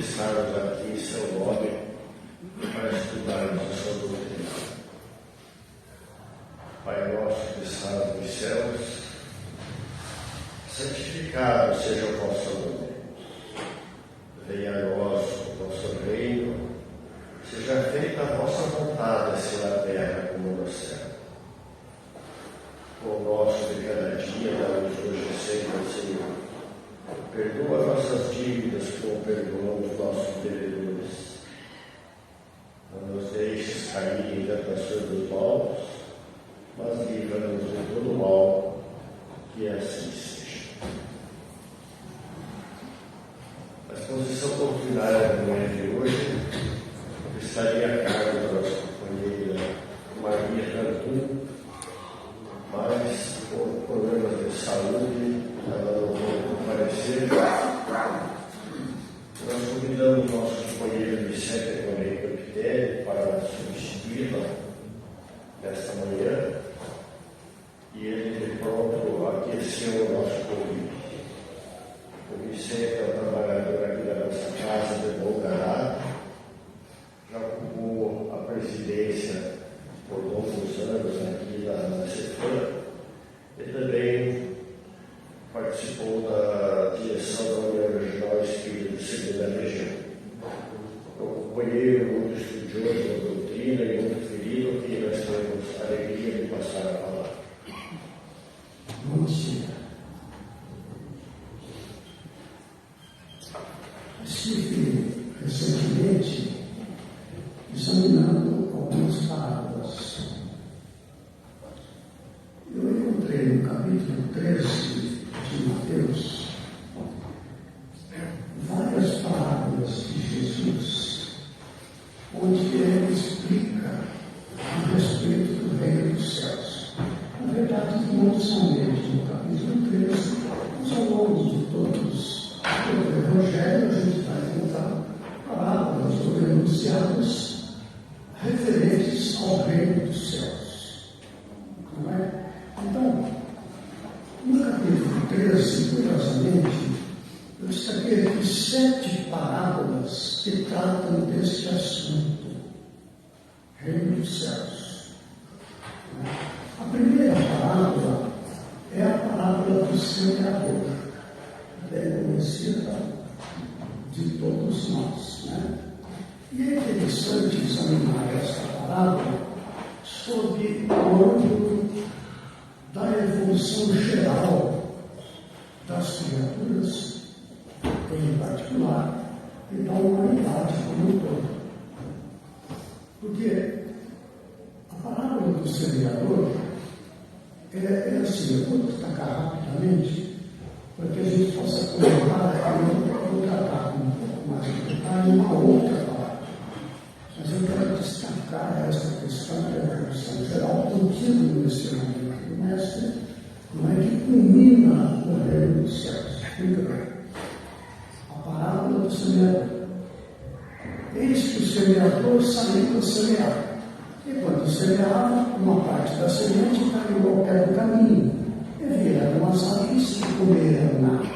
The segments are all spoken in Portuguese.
estarmos aqui em seu nome para estudarmos a sua doutrina. Pai nosso que estás nos céus, santificado seja o vosso nome. Venha a nós o vosso reino, seja feita a vossa vontade, assim na terra como no céu. O nosso de cada dia, dá-nos hoje sempre ao Senhor. Perdoa nossas dívidas, como perdoamos nossos devedores. Não nos deixes cair em tentações dos maus, mas livra-nos de todo mal, que assim seja. A exposição doutrinária da manhã de hoje estaria a cargo da nossa companheira Maria Cantu, mas por problemas de saúde ela não pôde comparecer. Nós convidamos nosso companheiro Vicente Correia Capitelli para substituí-la nesta manhã, e ele de pronto aqueceu o nosso convite. O Vicente é um trabalhador aqui da nossa casa de longa data, já ocupou a presidência por longos anos aqui na CEFAM e também participou da direção da União Regional Espírita de Segunda Região. É um companheiro muito estudioso da doutrina e muito querido, que nós temos a alegria de passar a palavra. Bom dia. Estive recentemente examinando algumas parábolas. Eu encontrei no capítulo 13 de Mateus várias parábolas de Jesus, onde ele explica a respeito do reino dos céus. Na verdade, não somente no capítulo 13, mas ao longo de todo o Evangelho, a gente vai encontrar parábolas ou enunciados referentes ao reino dos céus. Não é? Então, no capítulo 13, curiosamente, eu destaquei aqui 7 parábolas que tratam deste assunto, reino dos céus. A primeira parábola é a parábola do semeador, bem conhecida de todos nós, né? E é interessante examinar esta parábola sob o ângulo da evolução geral das criaturas, em particular, e da humanidade como um todo. Porque a parábola do semeador é assim, eu vou destacar rapidamente, para que a gente possa colocar aqui, eu vou tratar com um pouco mais de detalhe uma outra palavra. Mas eu quero destacar essa questão da evolução geral contida no ensinamento do Mestre, não é que culmina o reino dos céus. Muito bem. A parábola do semeador. Eis que o semeador saiu a semear. E quando semeava, uma parte da semente caiu ao pé do caminho. E vieram as aves e comeram nada.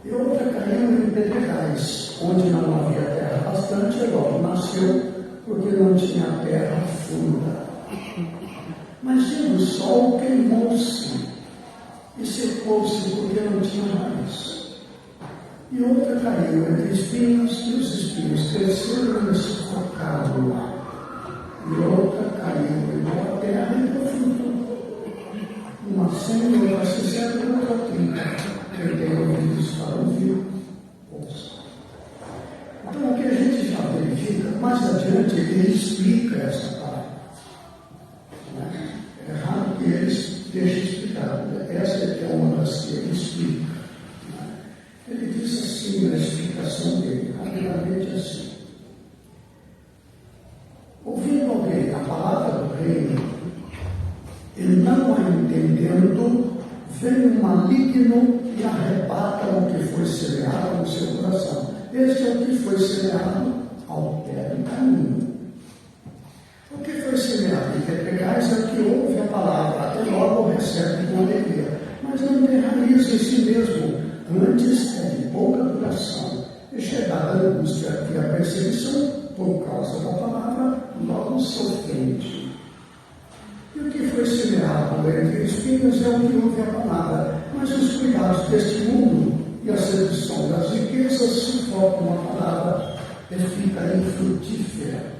E outra caiu em pedregais, onde não havia terra bastante, e logo nasceu, porque não tinha terra funda. Mas vindo o sol, queimou-se, e secou-se, porque não tinha raiz. E outra caiu entre espinhos, e os espinhos cresceram e sufocaram o ar. E outra caiu em boa terra e deu fruto. Uma 100, outra 60, outra 30. Quem tem ouvidos para ouvir, ouça. Então, o que a gente já verifica, mais adiante ele explica essa palavra. É raro que ele deixe explicado. Essa é uma das que ele explica. Ele diz assim na explicação dele, rapidamente assim. Ouvindo alguém a palavra do reino, e não a entendendo, vem um maligno e arrebata o que foi semeado no seu coração. Este é o que foi semeado ao pé do caminho. O que foi semeado em pedregais é o que ouve a palavra, até logo recebe com alegria, mas não tem raiz em si mesmo, antes é de pouca duração, e chegada angústia e a perseguição por causa da palavra logo sofrente. E o que foi semeado entre espinhos é o que ouve a palavra, mas os cuidados deste mundo e a sedução das riquezas sufocam a palavra e fica infrutífera.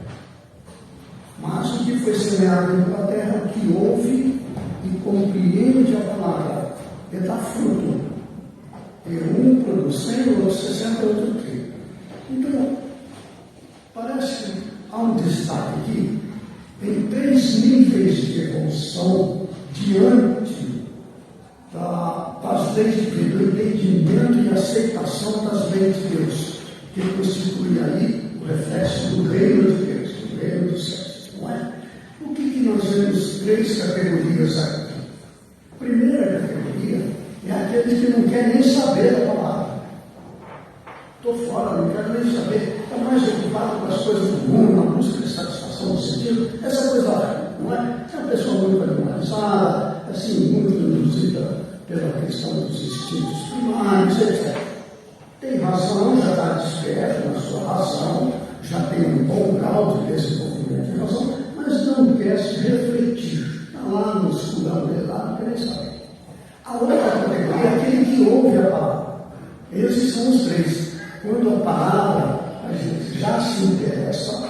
Mas o que foi semeado em tua terra, o que ouve e compreende a palavra, e dá fruto. E um produz 100, outro 60, outro 30. Então, parece que há um destaque aqui. Tem 3 níveis de evolução diante das leis de Deus, do entendimento e aceitação das leis de Deus, que constitui aí o reflexo do reino de Deus, do reino dos céus, não é? O que nós vemos 3 categorias aqui? A primeira categoria é aquele que não quer nem saber a palavra. Estou fora, não quero nem saber. Está mais ocupado com as coisas do mundo, na busca de satisfação do sentido. Essa coisa, não é? É uma pessoa muito animalizada, assim, muito induzida pela questão dos instintos primários, etc. Tem razão, já está desperto na sua razão, já tem um bom grau de desenvolvimento de razão, mas não quer se refletir. Está lá no escurão dele, lá, não quer nem saber. A outra categoria é aquele que ouve a palavra. Esses são os 3. Quando a palavra a gente já se interessa,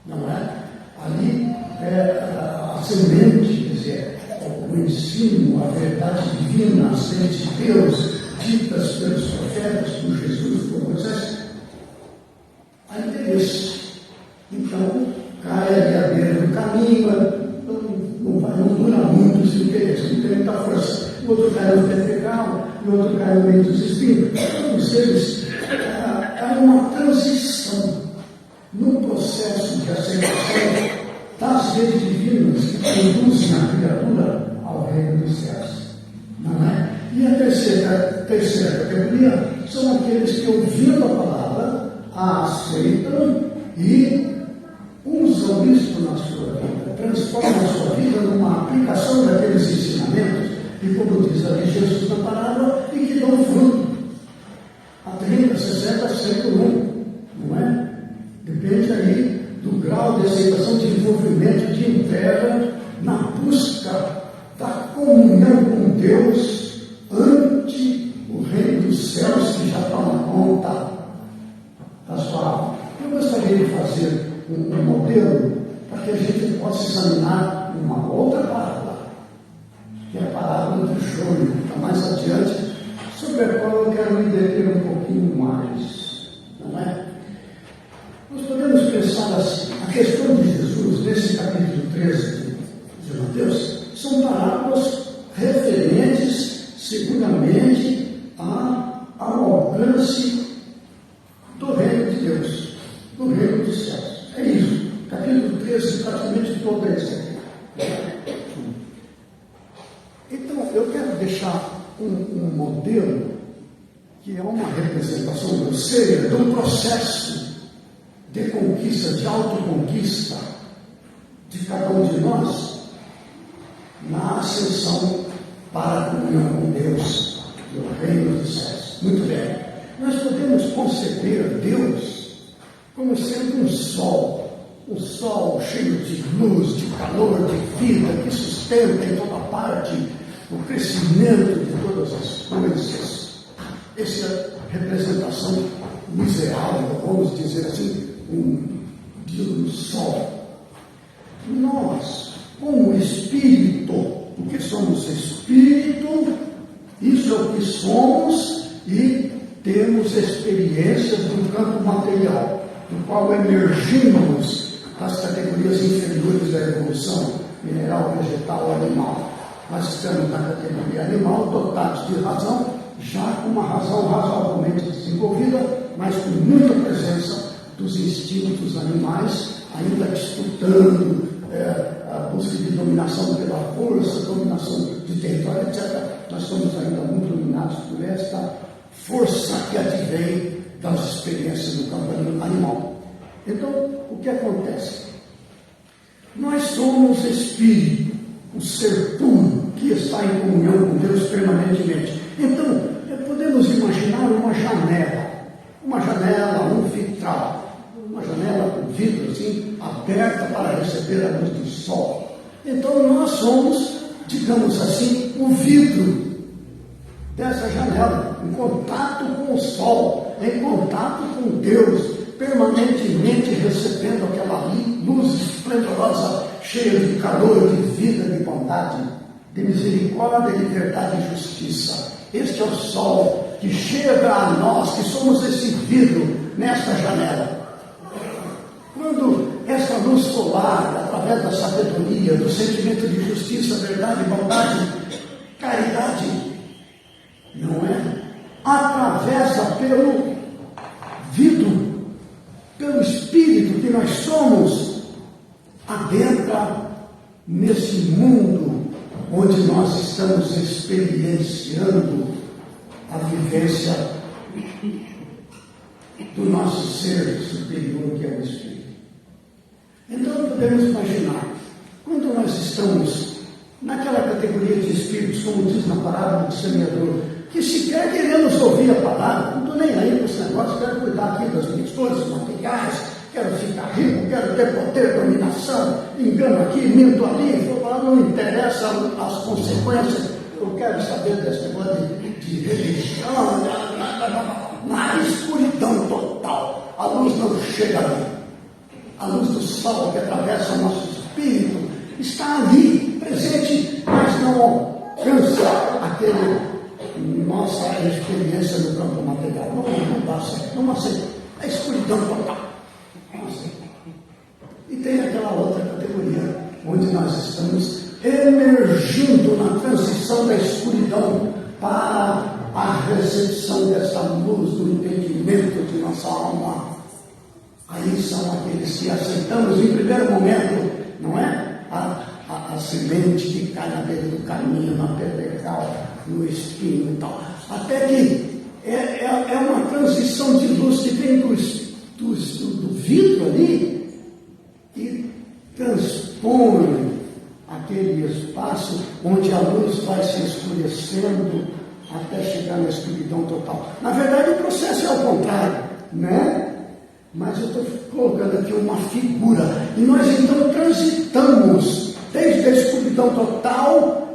não é? Ali a semente, quer dizer, o ensino, a verdade divina, as leis de Deus, ditas pelos profetas, por Jesus, por Moisés, há interesse. Então, cai ali à beira do caminho, não dura muito esse interesse, não tem muita força. O outro cai no vertical, o outro cai no meio dos espinhos. Todos eles há uma transição no processo de aceitação das leis divinas que conduzem a criatura ao reino dos céus. Não é? E a terceira categoria são aqueles que, ouvindo a palavra, a aceitam e usam isso na sua vida, transformam a sua vida numa aplicação daqueles ensinamentos, e como diz ali Jesus na palavra, e que dão fruto. A 30, 60, 101, não é? Depende aí do grau de aceitação, de envolvimento, de entrega na busca da comunhão com Deus ante o reino dos céus que já está na conta da sua alma. Eu gostaria de fazer um modelo para que a gente possa examinar uma outra parábola, que é a parábola do joio, que está mais adiante, sobre a qual eu quero me deter um pouquinho mais, não é? Nós podemos pensar assim, a questão de Jesus, nesse capítulo 13 de Mateus, são parábolas referentes, seguramente, ao alcance do reino de Deus, do reino dos céus. É isso. Capítulo 13, praticamente todo esse aqui. Então, eu quero deixar um modelo que é uma representação grosseira de um processo de conquista, de autoconquista de cada um de nós na ascensão para a comunhão com Deus e o reino dos céus. Muito bem. Nós podemos conceber Deus como sendo um sol cheio de luz, de calor, de vida, que sustenta em toda parte o crescimento de todas as coisas. Essa é a representação miserável, vamos dizer assim, de um sol. Nós, como espírito, porque somos espírito, isso é o que somos e temos experiências no campo material, no qual emergimos das categorias inferiores da evolução, mineral, vegetal, animal. Nós estamos na categoria animal, dotados de razão, já com uma razão razoavelmente desenvolvida, mas com muita presença dos instintos animais, ainda disputando a busca de dominação pela força, dominação de território, etc. Nós somos ainda muito dominados por esta força que advém das experiências do campo animal. Então, o que acontece? Nós somos espírito, o ser puro que está em comunhão com Deus permanentemente. Então, podemos imaginar uma janela uma janela, um vitral, uma janela com vidro assim, aberta para receber a luz do sol. Então nós somos, digamos assim, o vidro dessa janela, em contato com o sol, em contato com Deus, permanentemente recebendo aquela luz esplendorosa, cheia de calor, de vida, de bondade, de misericórdia, de verdade e justiça. Este é o sol que chega a nós, que somos esse vidro nesta janela. Quando essa luz solar, através da sabedoria, do sentimento de justiça, verdade, bondade, caridade, não é? Atravessa pelo vidro, pelo Espírito que nós somos, adentra nesse mundo onde nós estamos experienciando a vivência do nosso ser superior, que é o Espírito. Então podemos imaginar, quando nós estamos naquela categoria de espíritos, como diz na parábola do semeador, que sequer queremos ouvir a palavra, não estou nem aí com esse negócio, quero cuidar aqui das minhas coisas materiais, quero ficar rico, quero ter poder, dominação, engano aqui, minto ali, não interessa as consequências, eu quero saber desse negócio de religião, na escuridão total, a luz não chega ali, a luz do sol que atravessa o nosso espírito está ali, presente, mas não alcança aquele nossa experiência no campo material. Não dá certo, não aceita. É escuridão total. Não aceita. E tem aquela outra categoria, onde nós estamos emergindo na transição da escuridão para a recepção dessa luz do entendimento de nossa alma. Aí são aqueles que aceitamos em primeiro momento, não é? A semente que cai na beira do caminho, na pedregal, no espinho e tal. Até que é uma transição de luz que vem do vidro ali e transpõe aquele espaço onde a luz vai se escurecendo até chegar na escuridão total. Na verdade, o processo é ao contrário, né? Mas eu estou colocando aqui uma figura. E nós então transitamos desde a escuridão total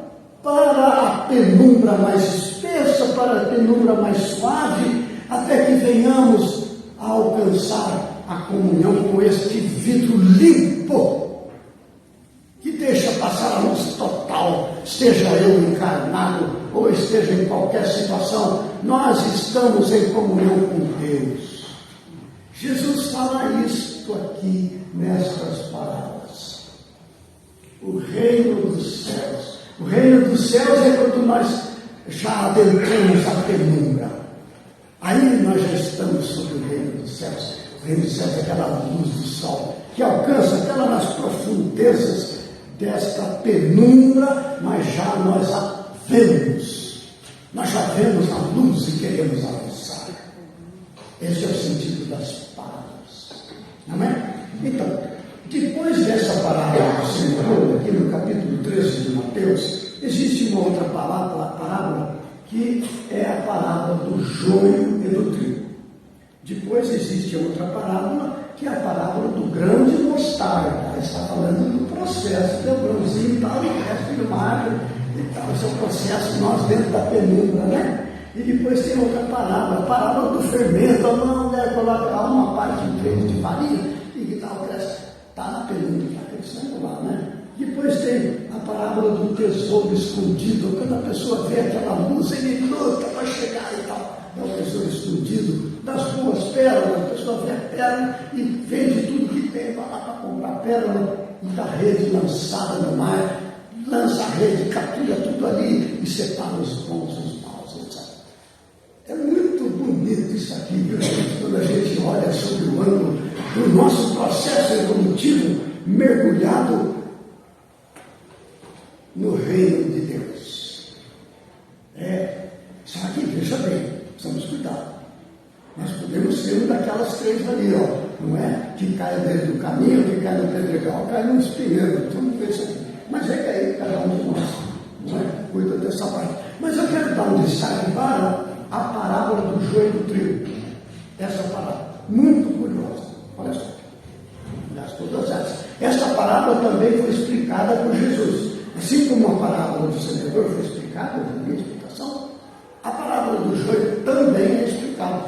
para a penumbra mais espessa, para a penumbra mais suave, até que venhamos a alcançar a comunhão com este vidro limpo, que deixa passar a luz total, esteja eu encarnado ou esteja em qualquer situação, nós estamos em comunhão com Deus. Jesus fala isto aqui nestas palavras. O reino dos céus. O reino dos céus é quando nós já adentramos a penumbra. Aí nós já estamos sobre o reino dos céus. O reino dos céus é aquela luz do sol que alcança até lá nas profundezas desta penumbra, mas já nós a vemos. Nós já vemos a luz e queremos avançar. Esse é o sentido das parábolas. Não é? Então, depois dessa parábola do Senhor, aqui no capítulo 13 de Mateus, existe uma outra parábola que é a parábola do joio e do trigo. Depois existe outra parábola, que é a parábola do grão de mostarda. Está falando do processo, do grãozinho e tal, e cresce no mar e tal. Esse é o processo, nós dentro da penumbra, né? E depois tem outra parábola, a parábola do fermento. Não, né? Coloca uma parte de treino de farinha e que tal cresce. Está na penumbra, está crescendo lá, né? Depois tem a parábola do tesouro escondido. Quando a pessoa vê aquela luz, ele luta para chegar e tal. É o tesouro escondido. Das boas pérolas, a pessoa vê a pérola e vende tudo que tem, vai lá para comprar pérola e da rede lançada no mar, lança a rede, captura tudo ali e separa os bons dos maus, etc. É muito bonito isso aqui, viu, gente? Quando a gente olha sobre o ângulo do nosso processo evolutivo mergulhado no reino de Deus. Só que, veja bem, precisamos cuidar. Nós podemos ser uma daquelas três ali, ó, não é? Que cai dentro do caminho, que cai no pedregal, cai no espinheiro, vamos ver isso aqui. Mas é que aí cada um de nós, não é? Cuida dessa parte. Mas eu quero dar um destaque para a parábola do joio e do trigo. essa parábola. Muito curiosa. Olha só. Aliás, todas essas. Essa parábola também foi explicada por Jesus. Assim como a parábola do semeador foi explicada, na minha explicação, a parábola do joio também é explicada.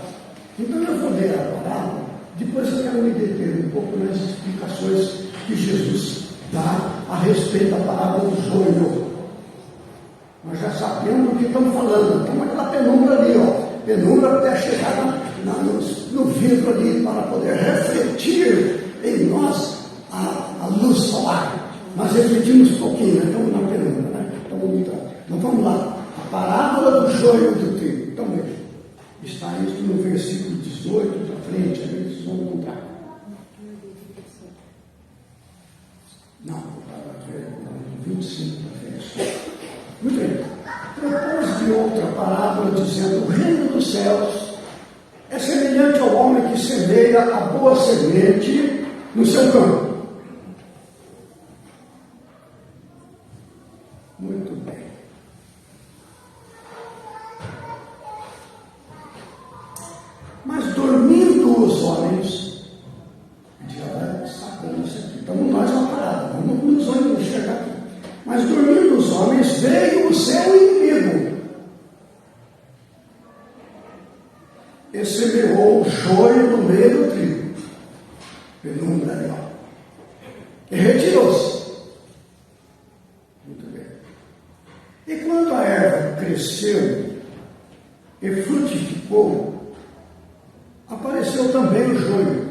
Então eu vou ler a parábola, depois eu quero me deter um pouco nas explicações que Jesus dá a respeito da parábola do joio. Nós já sabemos o que estamos falando, estamos naquela penumbra ali, ó. Penumbra até chegar no vidro ali para poder refletir em nós a luz solar. Nós refletimos um pouquinho, né? Estamos na penumbra, né? Então vamos lá. A parábola do joio e do trigo. Então veja, está isso no versículo 18 para frente, aí vocês vão encontrar. Não, 25 para frente. Muito bem. Propôs de outra parábola, dizendo: o reino dos céus é semelhante ao homem que semeia a boa semente no seu campo. Muito bem. Mas dormindo os homens, já vai sacando isso aqui, estamos nós na parada, vamos nos olhos chegar aqui. Mas dormindo os homens, veio o seu inimigo e semeou o joio no meio do trigo, penumbra ali, ó, e retirou-se. Muito bem. E quando a erva cresceu e frutificou, apareceu também o joio.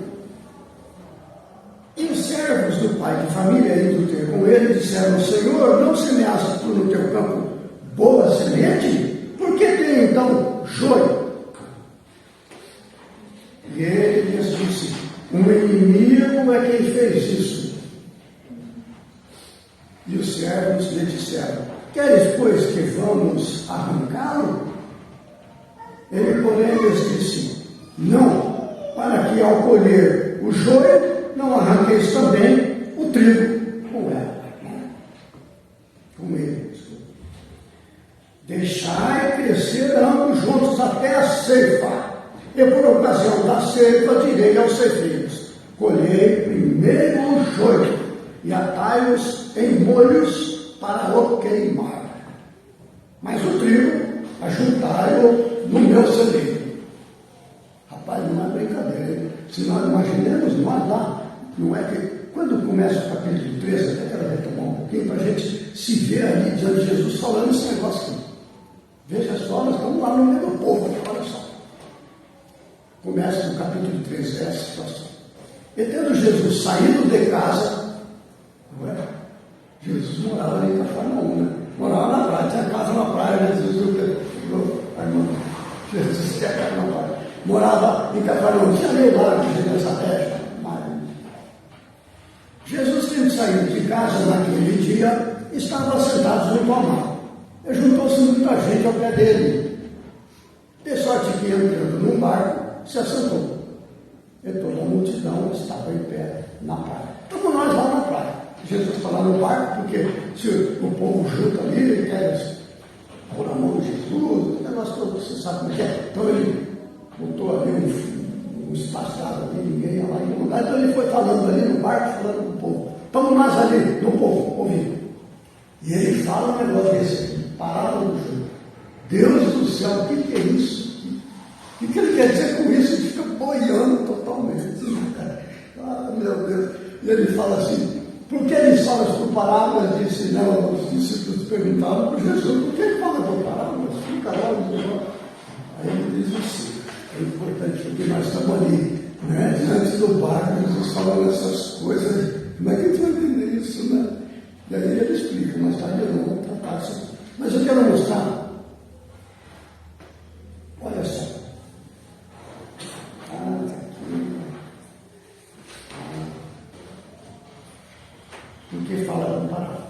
E os servos do pai de família indo ter com ele disseram: Senhor, não semeaste tu no teu campo boa semente? Por que tem então joio? E ele lhes disse: um inimigo é quem fez isso. E os servos lhe disseram: queres, pois, que vamos arrancá-lo? Ele, porém, lhes disse: não, para que ao colher o joio, não arranqueis também o trigo com ela. Com ele. Deixai crescer ambos juntos até a ceifa. E por ocasião da ceifa direi aos ceifeiros: colhei primeiro o joio e atai-os em molhos para o queimar. Mas o trigo ajuntai-o no meu celeiro. Rapaz, não é brincadeira, hein? Se nós imaginemos, nós lá, não é que quando começa o capítulo 13, até quero retomar um pouquinho para a gente se ver ali diante de Jesus falando esse negócio aqui. Veja só, nós estamos lá no meio do povo, olha só. Começa no capítulo 13, essa situação. E tendo Jesus saído de casa, não é? Jesus morava ali em Cafarnaum, né? Morava na praia, tinha casa na praia, né? Jesus tinha casa na praia. Morava em Cafarnaum, tinha lei lá que fez essa festa. Jesus, tendo saído de casa naquele dia, estava sentado junto ao mar. E juntou-se muita gente ao pé dele. De sorte que, entrando num barco, se assentou. E toda a multidão estava em pé na praia. Estamos nós lá na praia. Jesus está lá no barco, porque se o povo junta ali, ele quer pôr a mão de Jesus, o negócio todo, você sabe como é. Então ele botou ali um espaçado ali, ninguém ia lá em nenhum lugar. Então ele foi falando ali no barco, falando com o povo. Estamos nós ali, no povo, ouvindo. E ele fala um negócio desse aqui, parábola do joio. Deus do céu, o que é isso? O que ele quer dizer com isso? Ele fica boiando totalmente. Ah, meu Deus. E ele fala assim: por que ele fala por parábolas? Disse, não, os discípulos perguntaram para Jesus: por que ele fala por parábolas? Fica lá. Aí ele diz assim: é importante porque nós estamos ali, né? Diante do barco, Jesus falando essas coisas. Como é que a gente vai entender isso, né? E aí ele explica, mas tarde eu não vou tratar isso. Mas eu quero mostrar. Olha só. Porque fala por parábola.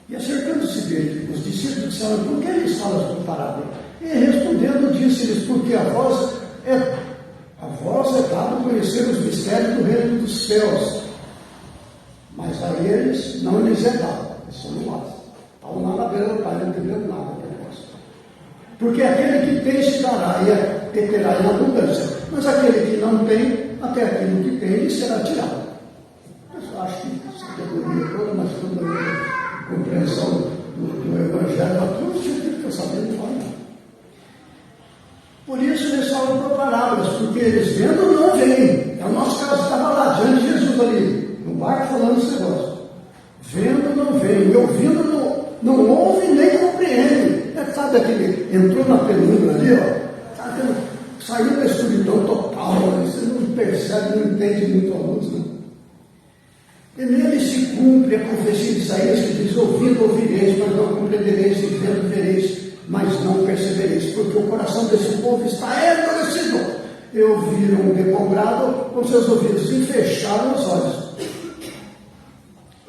E acercando-se dele, os discípulos disseram: por que eles falam por parábola? E respondendo, disse-lhes: porque a vós é dado conhecer os mistérios do reino dos céus, mas a eles não lhes é dado. Isso não faz. Estavam lá na beira do pai, não entenderam nada do negócio. Porque aquele que tem se dará e terá em abundância. mas aquele que não tem, até aquilo que tem, lhe será tirado. Eu acho que essa categoria toda, mas toda a compreensão do Evangelho, a todos os que fica sabendo falar. Por isso eles falam por parábolas, porque eles vendo não veem. É o nosso caso, estava lá diante de Jesus ali, no barco falando esse negócio. Vendo não veem, ouvindo não ouve nem compreende. Sabe aquele entrou na penumbra ali, ó, saiu da escuridão total, você não percebe, não entende muito a luz, não. E nele se cumpre a profecia de Isaías que diz: ouvindo ouvireis, mas não compreendereis, e vendo vereis, mas não percebereis, porque o coração desse povo está endurecido. E ouviram o decobrado com seus ouvidos e fecharam os olhos.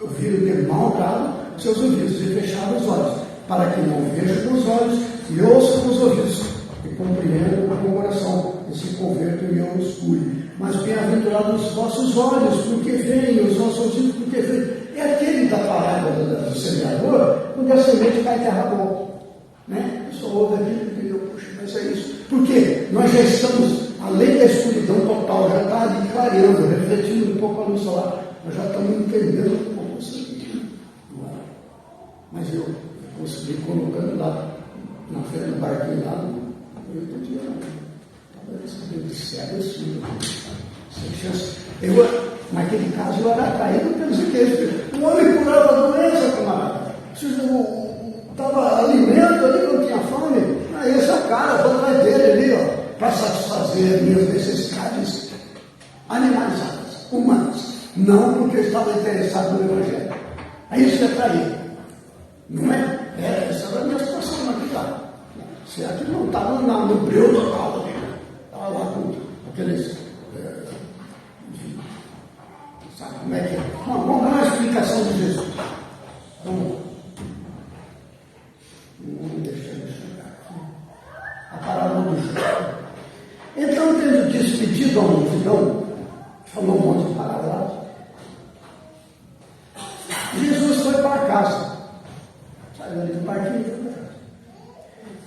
Ouviram de mau grado seus ouvidos e fecharam os olhos, para que não vejam com os olhos e ouçam com os ouvidos, e compreendam com o coração, e se convertam e eu os cure. Mas bem-aventurados os vossos olhos, porque veem, os vossos ouvidos, porque veem. É aquele da parábola do semeador, quando a semente cai em terra boa. Né? Eu só ouve aquilo e digo: puxa, mas é isso. Porque nós já estamos, além da escuridão total, já está ali clareando, refletindo um pouco a luz solar, nós já estamos entendendo um pouco isso aqui. Mas eu consegui colocando lá na frente do barquinho lá, eu entendi, estava cego assim, sem chance. Naquele caso, eu era caído pelos ideias. O homem curava a doença, camarada. Estava alimento ali, não tinha fome. Aí esse é o cara, vou atrás dele ali, ó, para satisfazer as minhas necessidades animalizadas, humanas. Não porque eu estava interessado no Evangelho. Aí isso é trair. Não é? Essa era a minha situação naquele lá. Certo? Não estava no breu total. Estava lá com aqueles. Enfim. Sabe como é que é? Vamos dar uma explicação de Jesus. Vamos deixar ele chegar aqui. A parábola do joio. Então, tendo despedido a multidão, falou um monte de parábolas, Jesus foi para casa. Saiu ali do parquinho.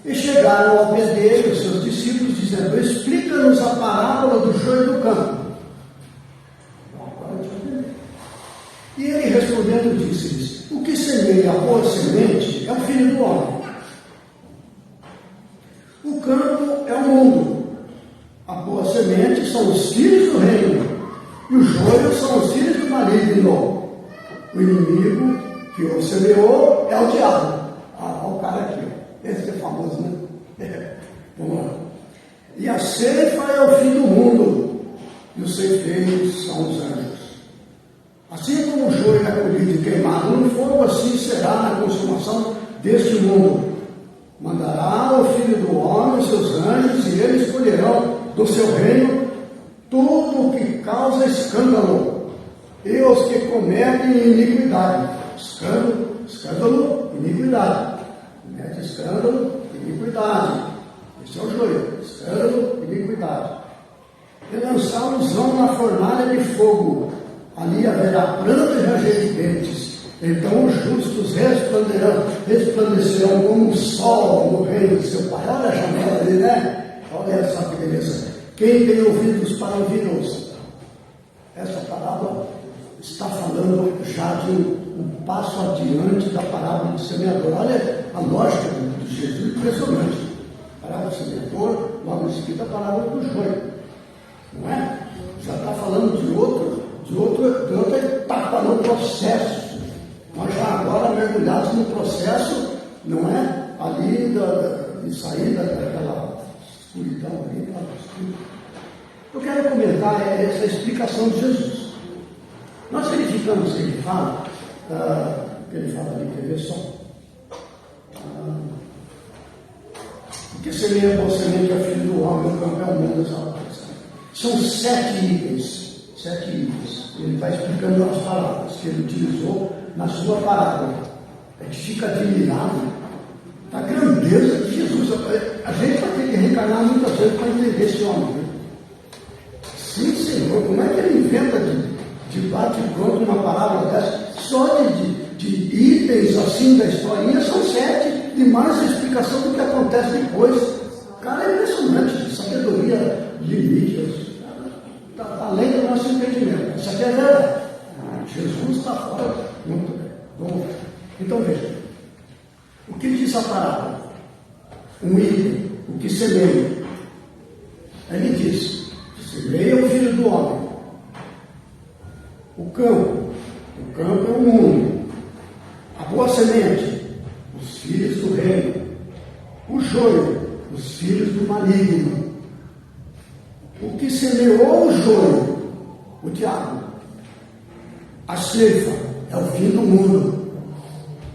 E chegaram ao pé dele, os seus discípulos, dizendo: explica-nos a parábola do joio do campo. E ele respondendo disse-lhes: o que semeia a boa semente é o Filho do Homem. O campo é o mundo. A boa semente são os filhos do reino. E o joio são os filhos do maligno. O inimigo que o semeou é o diabo. Olha o cara aqui. Esse é famoso, né? Vamos lá. E a ceifa é o fim do mundo. E os ceifeiros são os anjos. Assim como o joio é colhido e queimado no fogo, assim será na consumação deste mundo. Mandará o Filho do Homem os seus anjos, e eles colherão do seu reino tudo o que causa escândalo, e os que cometem iniquidade. Escândalo, iniquidade. Comete escândalo, iniquidade. Esse é o joio. Escândalo, iniquidade. E lançá-los-ão na fornalha de fogo. Ali haverá pranto e ranger de dentes. Então os justos resplandecerão como o sol no reino de seu Pai. Olha a janela ali, né? Olha só que beleza. Quem tem ouvidos para ouvir, ouça. Essa parábola está falando já de um passo adiante da parábola do semeador. Olha a lógica de Jesus, impressionante. A parábola do semeador, logo em seguida a parábola do joio. Não é? Já está falando de outra etapa no processo. Nós já agora mergulhados no processo, não é? Ali de sair daquela escuridão ali, eu quero comentar essa explicação de Jesus. Nós verificamos que ele fala ali, quer ver só? Porque semeia a boa semente é o Filho do Homem, o campo é o mundo, essa coisa. São 7 itens. Ele está explicando as palavras que ele utilizou na sua parábola. A gente fica admirado da grandeza de Jesus. A gente vai ter que reencarnar muitas vezes para entender esse homem. Né? Sim, Senhor, como é que ele inventa de bate e pronto uma parábola dessa? Só de itens assim da historinha são 7, e mais a explicação do que acontece depois. Cara, é impressionante isso. sabedoria limite, está além do nosso entendimento. Isso aqui é verdade. Jesus está fora. Muito bem. Vamos ver. Então veja. O que diz a parábola? Um item, o que semeia. Ele diz: semeia o filho do homem. O campo é o mundo. A boa semente, os filhos do reino. O joio, os filhos do maligno. O que semeou o joio, o diabo. A ceifa é o fim do mundo.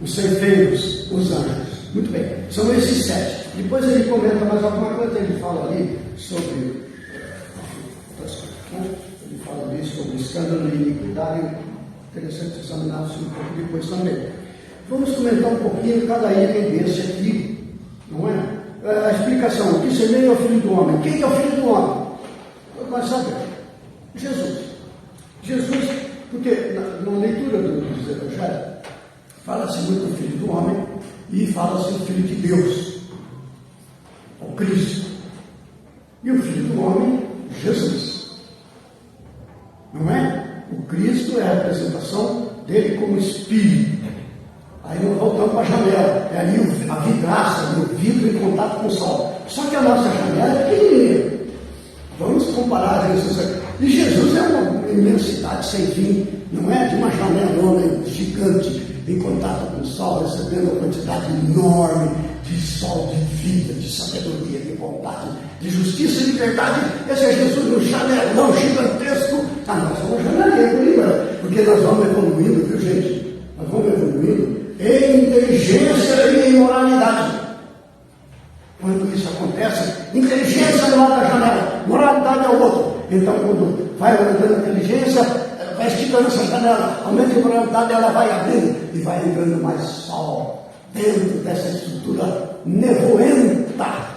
Os ceifeiros, os anjos. Muito bem, são esses 7. Depois ele comenta mais alguma coisa, ele fala ali sobre ele fala ali sobre escândalo e iniquidade. Interessante examinar isso um pouco depois também. Vamos comentar um pouquinho cada item desse aqui, não é? A explicação: o que semeia é o filho do homem. Quem é o filho do homem? Nós sabemos. Jesus, porque na leitura dos evangelhos fala-se muito do filho do homem e fala-se do filho de Deus, o Cristo. E o filho do homem, Jesus. Não é? O Cristo é a representação dele como Espírito. Aí nós voltamos para a janela. É ali a vidraça, o vidro em contato com o sol. Só que a nossa janela é pequenininha. Vamos comparar Jesus aqui. E Jesus é uma imensidade sem fim. Não é de uma janelona gigante em contato com o sol, recebendo uma quantidade enorme de sol, de vida, de sabedoria, de vontade, de justiça e de verdade. Esse é Jesus no janelão gigantesco. Nós somos janelinha por enquanto, porque nós vamos evoluindo, viu gente? Nós vamos evoluindo em inteligência e em moralidade. Quando isso acontece, inteligência é lá da janela, moralidade é o outro. Então, quando vai aumentando a inteligência, vai esticando essa janela, aumenta a moralidade, ela vai abrindo e vai entrando mais sol dentro dessa estrutura nevoenta,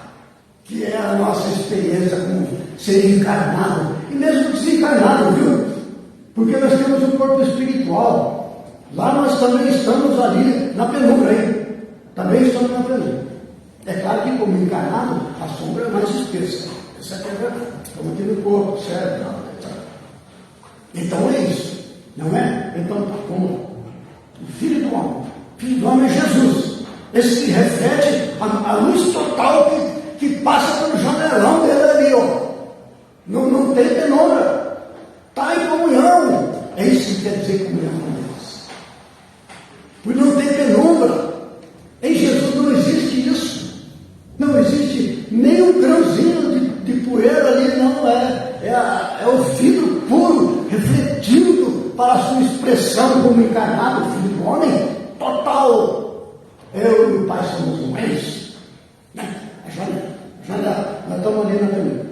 que é a nossa experiência como ser encarnado, e mesmo desencarnado, viu? Porque nós temos um corpo espiritual. Lá nós também estamos ali na penumbra, hein? Também estamos na penumbra. É claro que como encarnado, a sombra é mais espessa. Isso aqui é verdade. Estamos aqui no corpo, certo? Então é isso, não é? Então, como o Filho do Homem. O Filho do Homem é Jesus. Esse que reflete a luz total que passa pelo janelão dele ali, ó. Não tem penumbra. Está em comunhão. É isso que quer dizer comunhão com Deus. Porque não tem penumbra. Em Jesus não existe isso. Não existe nem um grãozinho de poeira ali, não é. É o vidro puro, refletindo para a sua expressão como encarnado, Filho do Homem, total. Eu e o Pai somos um, é isso. A janela, nós estamos ali na caminho.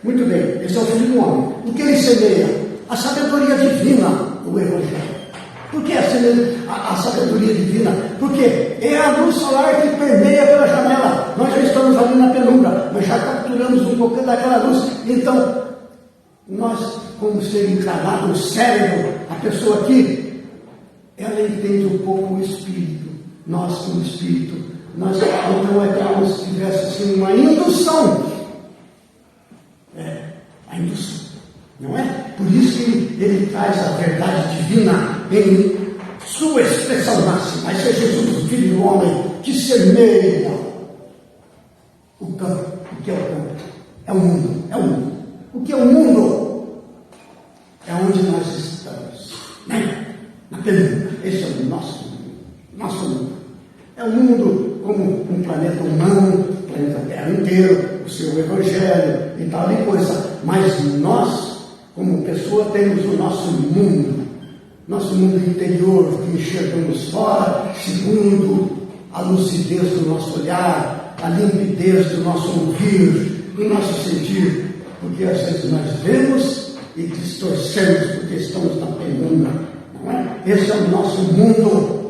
Muito bem, esse é o Filho do Homem. O que ele semeia? A sabedoria divina do Evangelho. Por que a sabedoria divina? Porque é a luz solar que permeia pela janela. Nós já estamos ali na penumbra, mas já capturamos um pouquinho daquela luz. Então, nós, como ser encarnado, o cérebro, a pessoa aqui, ela entende um pouco o espírito. Nós, como espírito, nós então é como se tivesse assim, uma indução. A indução. Não é? Por isso que ele traz a verdade divina em sua expressão máxima. Esse é Jesus, o Filho do Homem, que semeia o campo. O que é o campo? É o mundo. É o mundo. O que é o mundo? É onde nós estamos. Né? Na penumbra. Esse é o nosso mundo. Nosso mundo. É um mundo como um planeta humano, o planeta Terra inteiro, o seu Evangelho e tal e coisa. Mas nós, como pessoa, temos o nosso mundo interior, que enxergamos fora, segundo a lucidez do nosso olhar, a limpidez do nosso ouvir, do nosso sentir, porque às vezes nós vemos e distorcemos, porque estamos na penumbra, não é? Esse é o nosso mundo,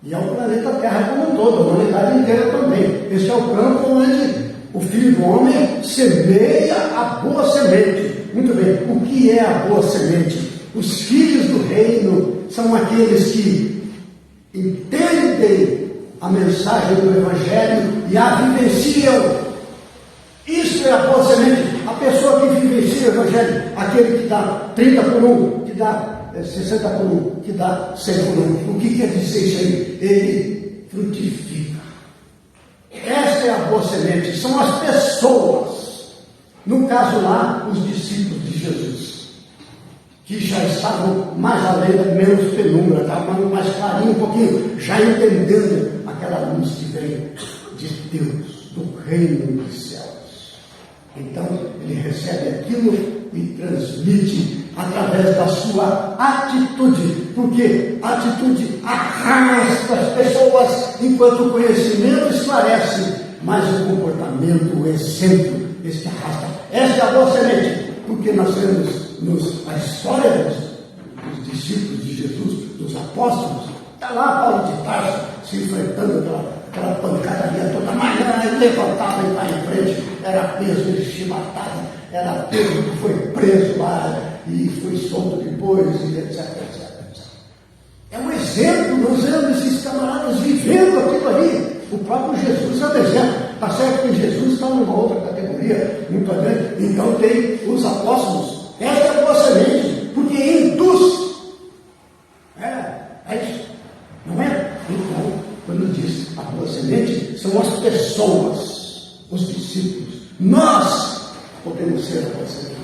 e é o planeta Terra como um todo, a humanidade inteira também. Esse é o campo onde o Filho do Homem semeia a boa semente. Muito bem, o que é a boa semente? Os filhos do reino são aqueles que entendem a mensagem do Evangelho e a vivenciam. Isso é a boa semente. evangelho, aquele que dá 30 por 1, que dá 60 por 1, que dá 100 por 1. O que quer dizer isso aí? Ele frutifica. Esta é a boa semente, são as pessoas. No caso lá, os discípulos de Jesus, que já estavam mais além, menos penumbra, estavam mais clarinho um pouquinho, já entendendo aquela luz que vem de Deus, do reino dos céus. Então, ele recebe aquilo e transmite através da sua atitude, porque a atitude arrasta as pessoas, enquanto o conhecimento esclarece, mas o comportamento, o exemplo, esse que arrasta. Esta é a boa semente, porque nós temos a história dos discípulos de Jesus, dos apóstolos. Está lá Paulo de Tarso se enfrentando aquela pancadaria toda manhã, ele levantava e vai em frente, era Pedro, ele chibatava, era Pedro que foi preso lá e foi solto depois, e etc. É um exemplo, nós vemos esses camaradas vivendo aquilo ali. O próprio Jesus é um exemplo. Está certo que Jesus está numa outra categoria, muito grande. Então tem os apóstolos. Esta é a boa semente, porque induz. É isso. Não é? Então, quando diz a boa semente, são as pessoas, os discípulos. Nós podemos ser a boa semente.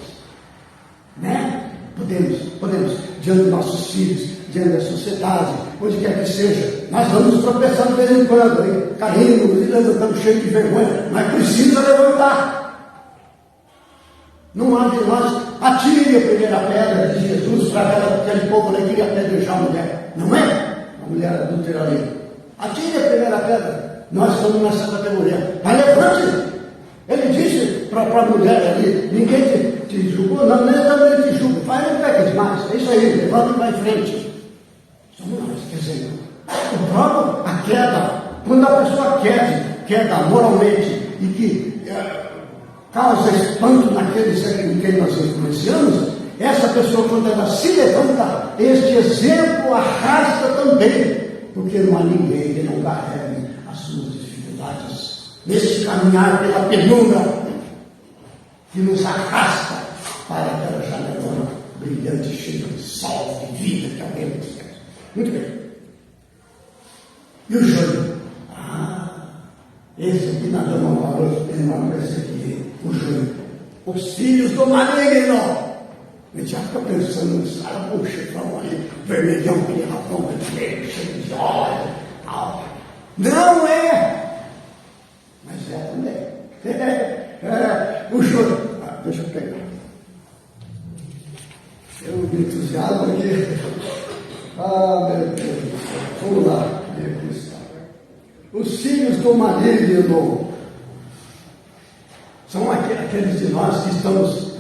Né? Podemos, diante dos nossos filhos, diante da sociedade, onde quer que seja, nós vamos tropeçando de vez em quando, caindo, estamos cheios de vergonha, mas precisa levantar. Não há de nós, atire a primeira pedra de Jesus para aquele povo que queria apedrejar a mulher, não é? A mulher adúltera ali. Atire a primeira pedra, nós estamos nessa categoria, mas levante. Ele disse para a mulher ali, ninguém te julgou, não, nem também te julgo, vai, não pegues mais, é isso aí, levanta e vai em frente. Somos nós, quer dizer, o próprio, a queda, quando a pessoa queda moralmente e que causa espanto naqueles em quem nós influenciamos, essa pessoa, quando ela se levanta, este exemplo arrasta também, porque não há ninguém que não carregue as suas dificuldades nesse caminhar pela penumbra que nos arrasta para aquela janelona brilhante, cheia de sol, de vida que alguém nos quer. Muito bem. E o joio? Esse aqui nada não falou, ele não aparece aqui, o joio. Os filhos do maligno. A gente já fica pensando nos caras, puxa, vão ali, vermelhão, aquele rapão, cheio de óleo, tal. Não é! Mas é também. O joio. Deixa eu pegar. Eu me entusiasmo aqui. Meu Deus do céu. Vamos lá, meu cristão. Os filhos do maligno são aqueles de nós que estamos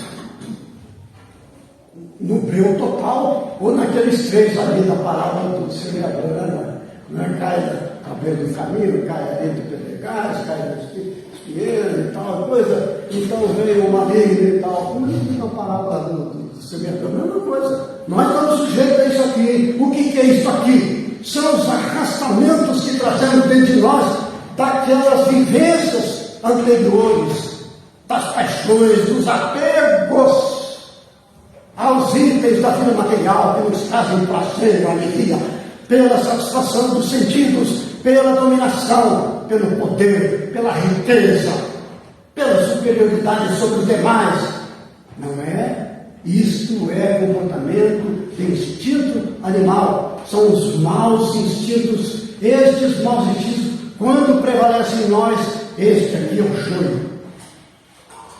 no breu total, ou naqueles três ali da parábola do semeador, né? Não é? Cai à beira do caminho, cai ali do pedregais, cai das espinheiras e tal, coisa. Então veio o maligno e tal. Não parábola do semeador, a mesma coisa. Nós estamos sujeitos a isso aqui. O que é isso aqui? São os arrastamentos que trazemos dentro de nós daquelas vivências anteriores, das paixões, dos apegos aos itens da vida material que nos trazem prazer, alegria, pela satisfação dos sentidos, pela dominação, pelo poder, pela riqueza, pela superioridade sobre os demais. Não é? Isto é comportamento de instinto animal. São os maus instintos. Estes maus instintos, quando prevalecem em nós, este aqui é o joio.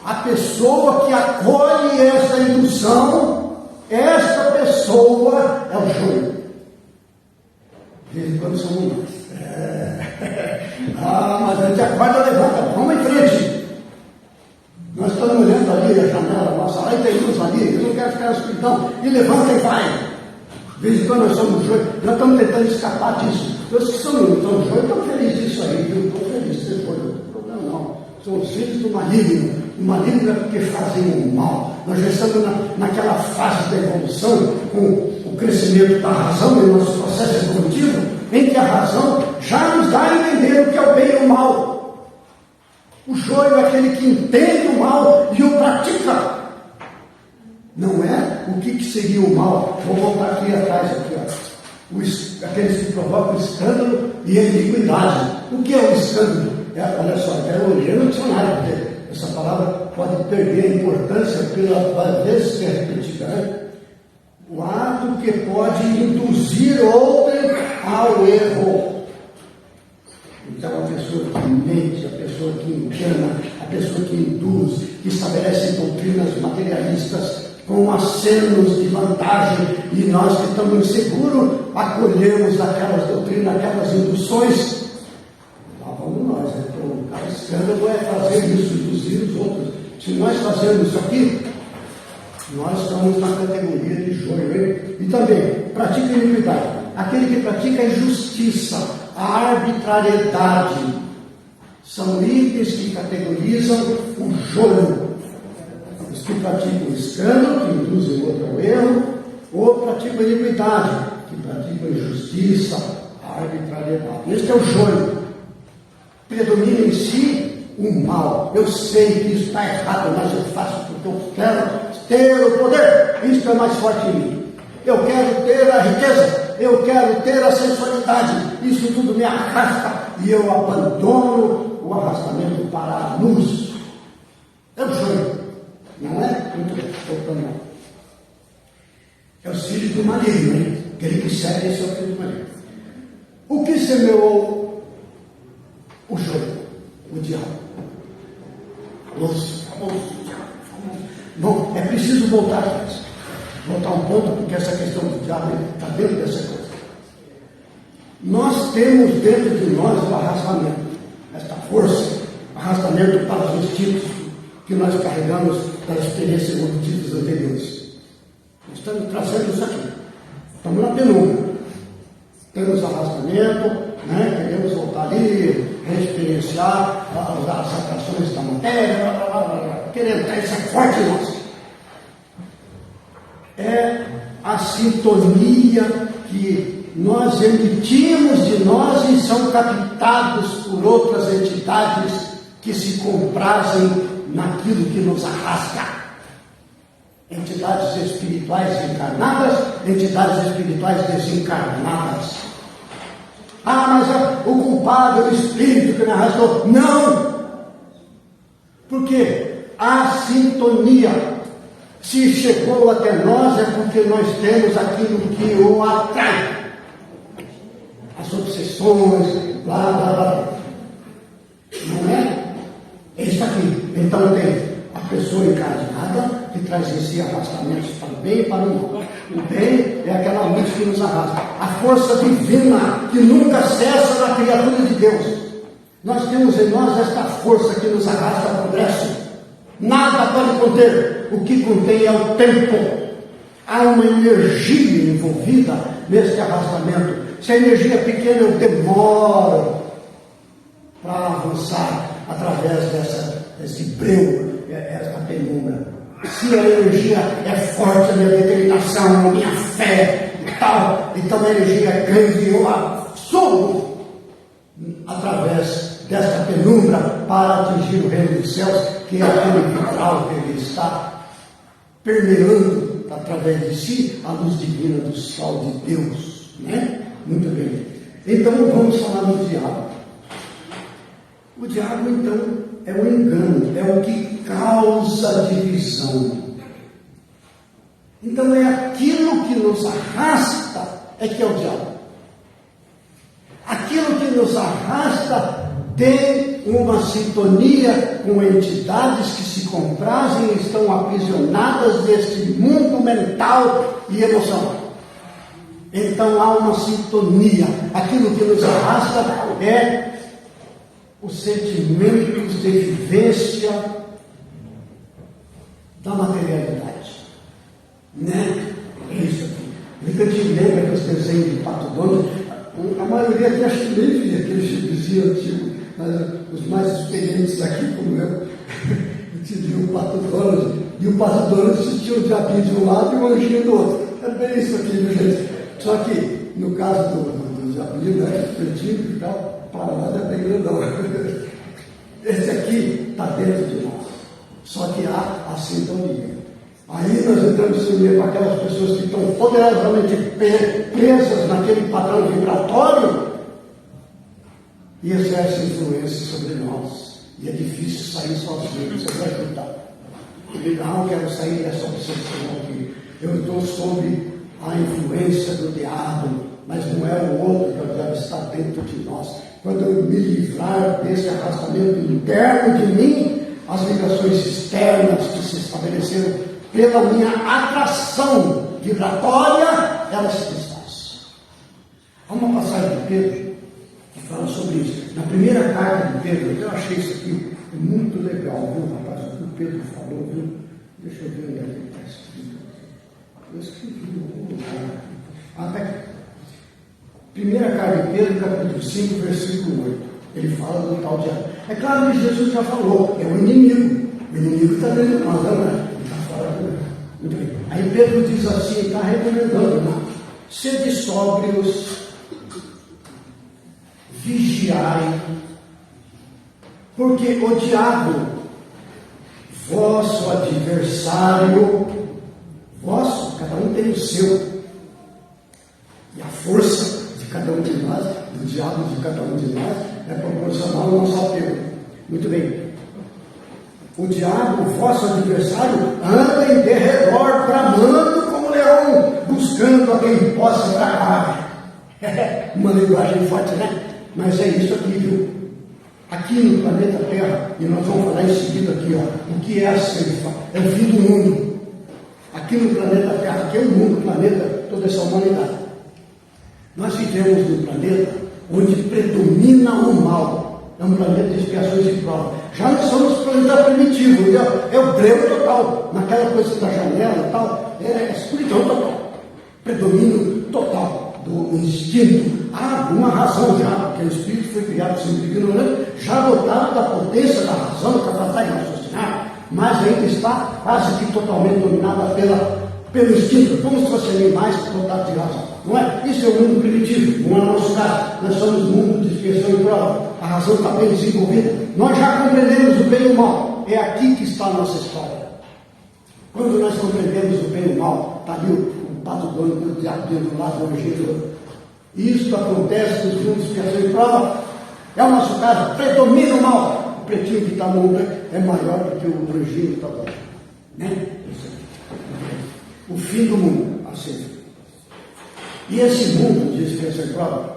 A pessoa que acolhe essa indução, esta pessoa é o joio. De vez em quando somos nós. Mas a gente acorda e levanta, vamos em frente. Nós estamos olhando ali a janela nossa, lá e tem luz ali, eu não quero ficar na escuridão, e levanta e vai. De vez em quando nós somos joio, nós estamos tentando escapar disso. Os que são joio estão felizes disso aí, viu? Estou feliz de ser joio, não tem problema não. São os filhos do maligno. O maligno é porque fazem o mal. Nós já estamos naquela fase da evolução, com o crescimento da razão em nosso processo evolutivo, em que a razão já nos dá a entender o que é o bem e o mal. O joio é aquele que entende o mal e o pratica. Não é o que seria o mal. Vou voltar aqui atrás, aqui, ó. Aqueles que provocam escândalo e iniquidade. O que é o escândalo? Olha só, eu olhei no dicionário, porque essa palavra pode perder a importância pelas vezes que é repetida, né? O ato que pode induzir outrem ao erro. Então, a pessoa que mente, a pessoa que engana, a pessoa que induz, que estabelece doutrinas materialistas com acenos de vantagem, e nós que estamos inseguros, acolhemos aquelas doutrinas, aquelas induções. Lá vamos nós, né? O escândalo é fazer isso, induzir os outros. Se nós fazermos isso aqui, nós estamos na categoria de joio, hein? E também, pratica iniquidade. Aquele que pratica a injustiça, a arbitrariedade, são itens que categorizam o joio. Os que praticam o escândalo, que induzem o outro ao erro, ou praticam a iniquidade, que praticam a injustiça, a arbitrariedade. Este é o joio. Predomina em si o mal. Eu sei que isso está errado, mas eu faço porque eu quero ter o poder. Isso é mais forte em mim. Eu quero ter a riqueza, eu quero ter a sensualidade. Isso tudo me arrasta e eu abandono o arrastamento para a luz. É o joio. Não é? Muito bem, voltando lá. É os filhos do maligno, hein? Aquele que segue esse é o filho do maligno. O que semeou o joio? O diabo. Famoso diabo. Bom, é preciso voltar atrás. Voltar um ponto, porque essa questão do diabo está dentro dessa coisa. Nós temos dentro de nós o arrastamento, esta força, arrastamento para os instintos que nós carregamos das experiências evolutivas anteriores. Nós estamos trazendo isso aqui. Estamos na penumbra. Temos arrastamento, né? Queremos voltar ali, reexperienciar as atrações da matéria, queremos ter isso forte em nós. É a sintonia que nós emitimos de nós e são captados por outras entidades que se comprazem naquilo que nos arrasta. Entidades espirituais encarnadas, entidades espirituais desencarnadas. Ah, mas o culpado é o espírito que me arrastou. Não! Porque a sintonia, se chegou até nós, é porque nós temos aquilo que o atrai. As obsessões, blá, blá, blá. Não é? É isso aqui. Então tem a pessoa encarnada, que traz em si arrastamentos para o bem e para o mal. O bem é aquela luz que nos arrasta. A força divina que nunca cessa na criatura de Deus. Nós temos em nós esta força que nos arrasta ao progresso. Nada pode conter. O que contém é o tempo. Há uma energia envolvida neste arrastamento. Se a energia é pequena, eu demoro para avançar através desse breu, essa penumbra. Se a energia é forte, a minha determinação, a minha fé e tal, então a energia é grande, eu subo através desta penumbra para atingir o reino dos céus, que é aquele vitral que ele está permeando através de si a luz divina do sol de Deus, né? Muito bem. Então vamos falar do diabo. O diabo, então, é o engano, é o que causa divisão. Então é aquilo que nos arrasta, é que é o diabo. Aquilo que nos arrasta tem uma sintonia com entidades que se comprazem e estão aprisionadas neste mundo mental e emocional. Então há uma sintonia. Aquilo que nos arrasta é os sentimentos de vivência da materialidade. Né? É isso aqui. Nunca te lembra que os desenhos de Pato Donald, a maioria aqui acho que nem via aquele chicozinho antigo, mas os mais experientes aqui, como eu viam o Pato Donald, e o Pato Donald assistia o diabinho de um lado e o anjinho do outro. É bem isso aqui, viu, gente? Só que, no caso do diabinho, né, pretinho e tal, para lá é bem grandão. Esse aqui está dentro de nós. Só que há a sintonia. Aí nós entramos em sintonia com aquelas pessoas que estão poderosamente presas naquele padrão vibratório e exercem influência sobre nós. E é difícil sair sozinho, você vai ajudar. Não, quero sair dessa obsessão aqui. Eu estou sob a influência do diabo, mas não é o outro que o diabo está dentro de nós. Quando eu me livrar desse arrastamento interno de mim, as ligações externas que se estabeleceram pela minha atração vibratória, elas se desfazem. Há uma passagem de Pedro que fala sobre isso. Na primeira carta de Pedro, eu achei isso aqui muito legal, viu, rapaz? O que o Pedro falou, viu? Deixa eu ver onde é que está escrito. Eu escrevi em algum lugar. Tá aqui. Primeira carta de Pedro, capítulo 5, versículo 8. Ele fala do tal diabo. É claro que Jesus já falou, é o inimigo. O inimigo está dentro de nós, não é? Ele está fora do mundo. Muito bem. Aí Pedro diz assim, está recomendando, né? Sede sóbrios, vigiai, porque o diabo, vosso adversário, vosso, cada um tem o seu, e a força de cada um de nós, do diabo de cada um de nós, é proporcional ao nosso apelo. Muito bem. O diabo, vosso adversário, anda em derredor, bramando como leão, buscando a quem possa tragar. Uma linguagem forte, né? Mas é isso aqui, viu? Aqui no planeta Terra, e nós vamos falar em seguida aqui, ó, o que é a ceifa? É o fim do mundo. Aqui no planeta Terra, aqui é o mundo, o planeta, toda essa humanidade. Nós vivemos num planeta onde predomina o mal. É um planeta de expiações e provas. Já não somos planeta primitivo, é o breu total. Naquela coisa da janela e tal, é escuridão total. Predomínio total do instinto. Há alguma razão já, porque o espírito foi criado sempre ignorante, já dotado da potência da razão, capacidade de raciocinar, mas ainda está quase que totalmente dominada pelo instinto, como se fossem animais dotados de razão. Não é? Isso é o mundo primitivo, não é o nosso caso. Nós somos um mundo de expiação e prova. A razão está bem desenvolvida. Nós já compreendemos o bem e o mal. É aqui que está a nossa história. Quando nós compreendemos o bem e o mal, está ali o pato dono do diabo dentro do lado do anjinho. Isso acontece nos mundos de expiação e prova. É o nosso caso. Predomina o mal. O pretinho que está no mundo é maior do que o anjinho que está lá. Né? O fim do mundo. Assim. E esse mundo de expiação e prova,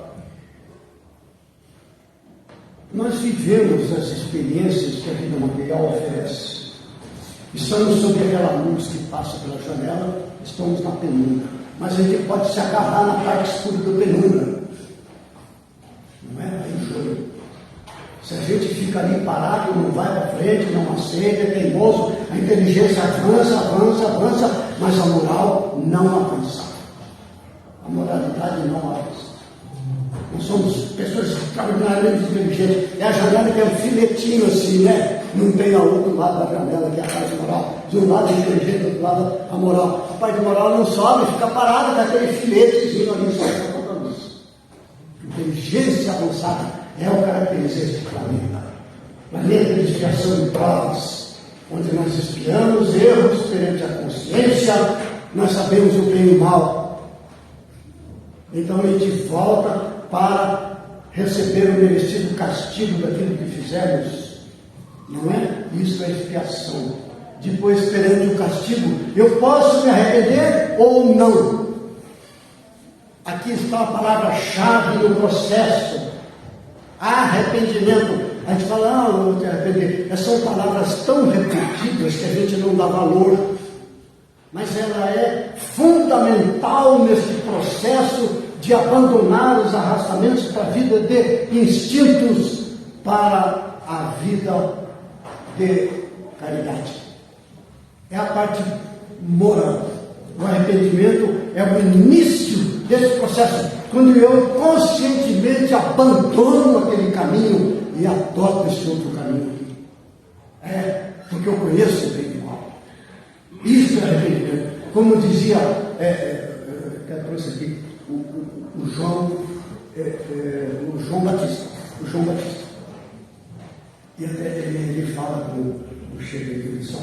nós vivemos as experiências que a vida material oferece. Estamos sob aquela luz que passa pela janela, estamos na penumbra. Mas a gente pode se agarrar na parte escura da penumbra. Não é? Aí o joio. Se a gente fica ali parado, não vai para frente, não aceita, é teimoso, a inteligência avança, mas a moral não avança. A moralidade não avança. Nós somos pessoas extraordinariamente inteligentes. É a janela que é um filetinho assim, né? Não tem ao outro lado da janela, que é a parte moral. De um lado é inteligente, do outro lado a moral. A parte moral não sobe, fica parada com aquele filetezinho ali, só para a luz. Inteligência avançada é o que caracteriza esse planeta. Planeta de expiação de provas, onde nós espiamos erros perante a consciência, nós sabemos o bem e o mal. Então a gente volta para receber o merecido castigo daquilo que fizemos. Não é? Isso é expiação. Depois, perante o castigo, eu posso me arrepender ou não. Aqui está a palavra-chave do processo. Arrependimento. A gente fala, eu vou te arrepender. São palavras tão repetidas que a gente não dá valor. Mas ela é fundamental nesse processo de abandonar os arrastamentos para a vida de instintos para a vida de caridade. É a parte moral. O arrependimento é o início desse processo, quando eu conscientemente abandono aquele caminho e adoto esse outro caminho aqui. Porque eu conheço o bem e o mal. Isso é arrependimento. Como dizia, trouxe aqui, o João Batista. E até ele fala com o chefe de direção.